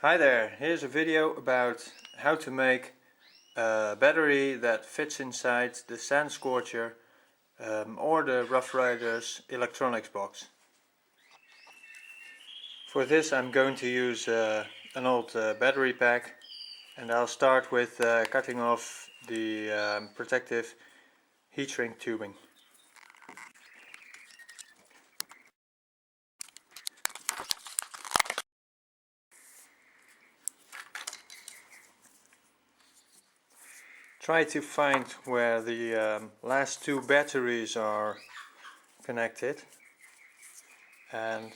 Hi there, here's a video about how to make a battery that fits inside the Sand Scorcher or the Rough Riders electronics box. For this I'm going to use an old battery pack, and I'll start with cutting off the protective heat shrink tubing. Try to find where the last two batteries are connected and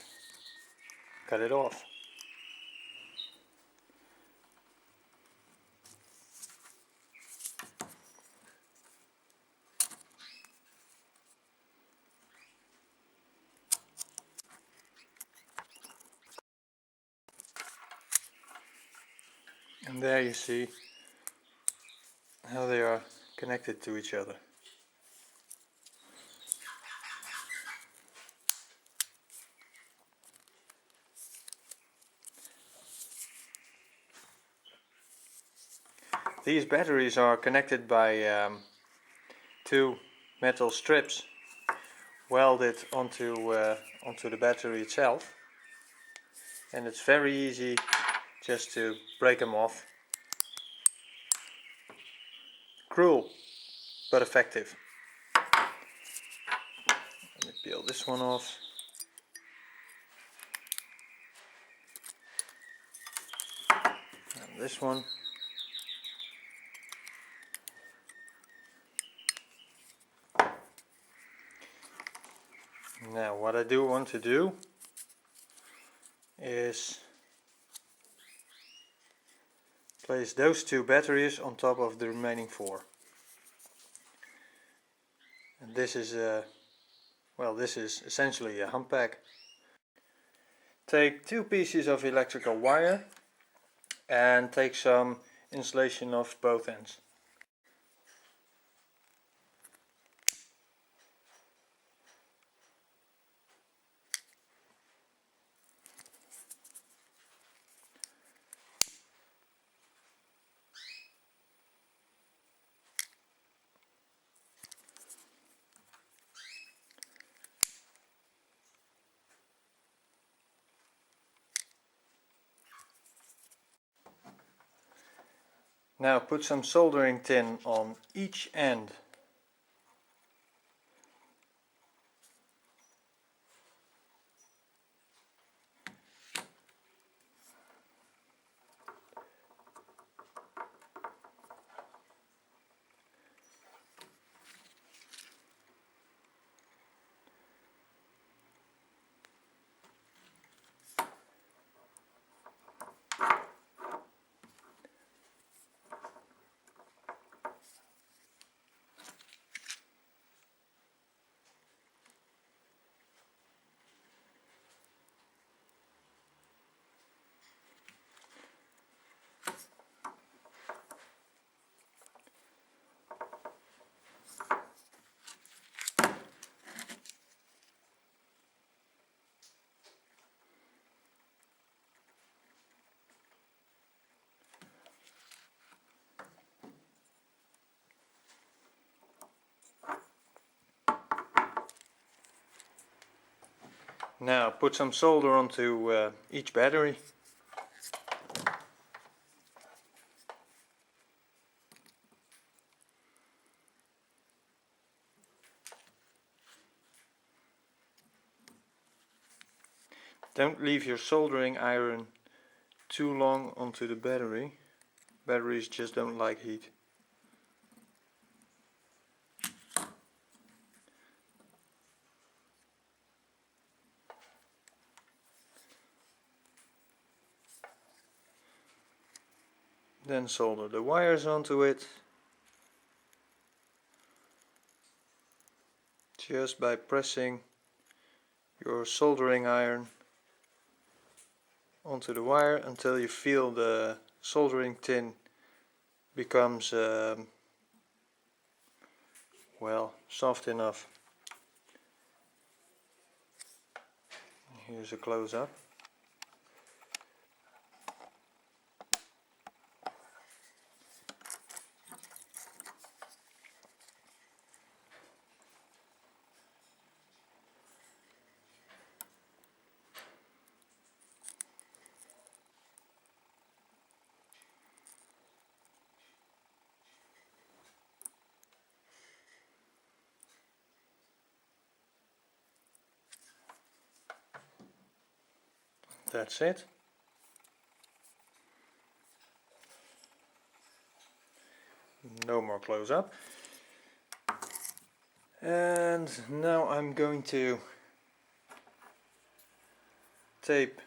cut it off. And there you see how they are connected to each other. These batteries are connected by two metal strips welded onto the battery itself, and it's very easy just to break them off. Cruel but effective. Let me peel this one off. And this one. Now what I do want to do is place those two batteries on top of the remaining four. And this is this is essentially a hump pack. Take two pieces of electrical wire and take some insulation off both ends. Now put some soldering tin on each end. Now put some solder onto each battery. Don't leave your soldering iron too long onto the battery. Batteries just don't like heat. Then solder the wires onto it, just by pressing your soldering iron onto the wire until you feel the soldering tin becomes soft enough. Here's a close-up. that's it. No more close up. And now I'm going to tape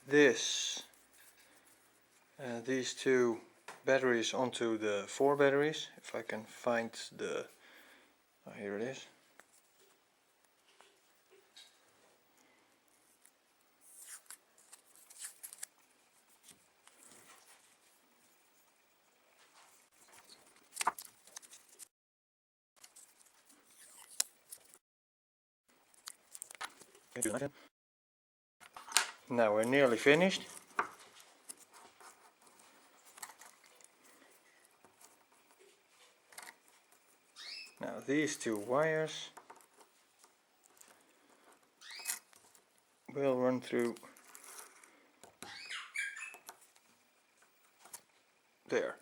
these two batteries onto the 4 batteries. If I can find the, oh, here it is. Now we're nearly finished. Now these 2 wires will run through there.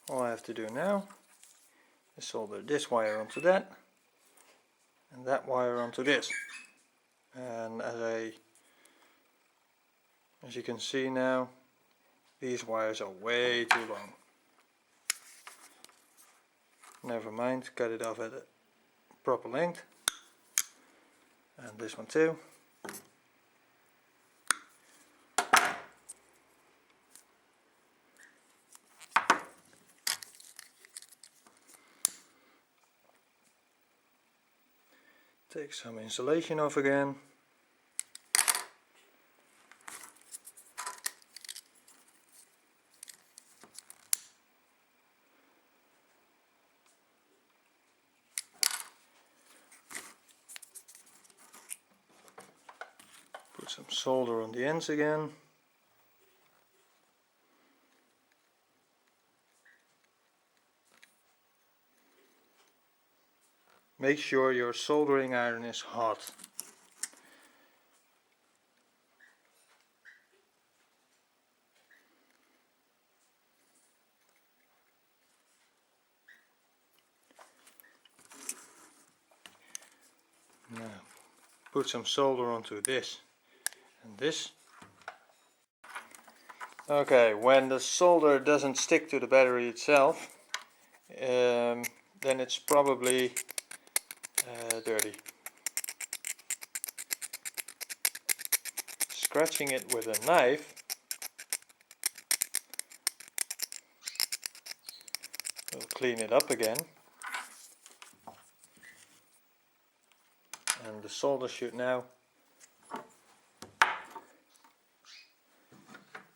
All I have to do now is solder this wire onto that and that wire onto this. And as you can see now, these wires are way too long. Never mind, cut it off at a proper length. And this one too. Take some insulation off again. Put some solder on the ends again. Make sure your soldering iron is hot. Now, put some solder onto this and this. Okay, when the solder doesn't stick to the battery itself, then it's probably dirty. Scratching it with a knife will clean it up again, and the solder should now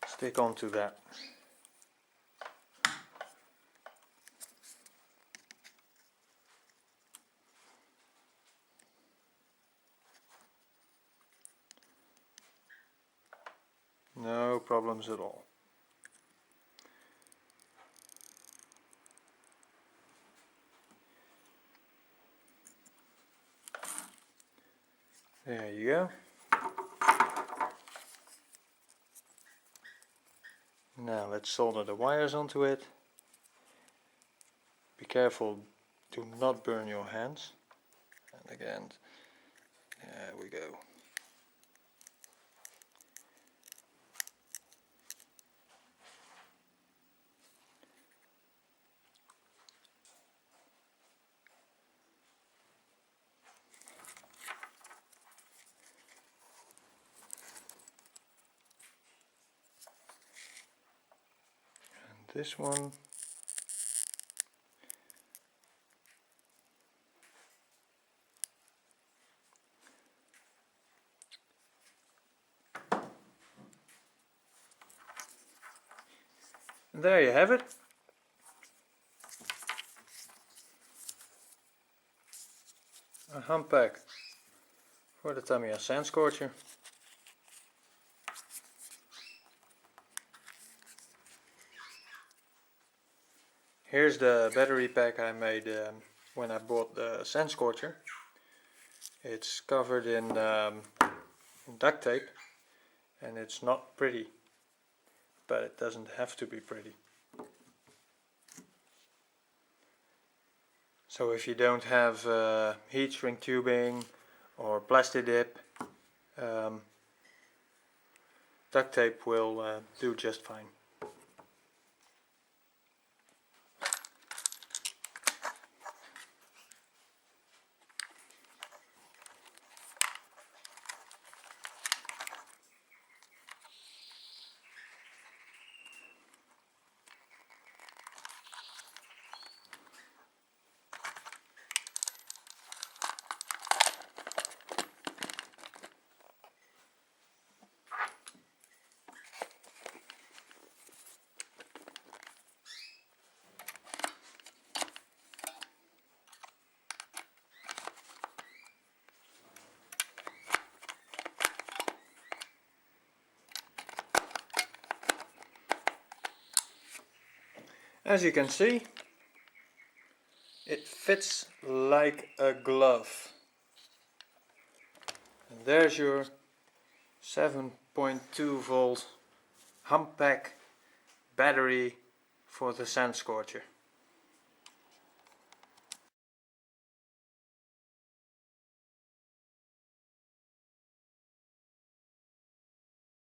stick onto that. No problems at all. There you go. Now let's solder the wires onto it. Be careful, do not burn your hands. And again, there we go. This one, and there you have it. A hump pack for the Tamiya Sand Scorcher. Here's the battery pack I made when I bought the Sand Scorcher. It's covered in duct tape and it's not pretty, but it doesn't have to be pretty. So if you don't have heat shrink tubing or plasti dip, duct tape will do just fine. As you can see, it fits like a glove. And there's your 7.2 volt Hump pack battery for the Sand Scorcher.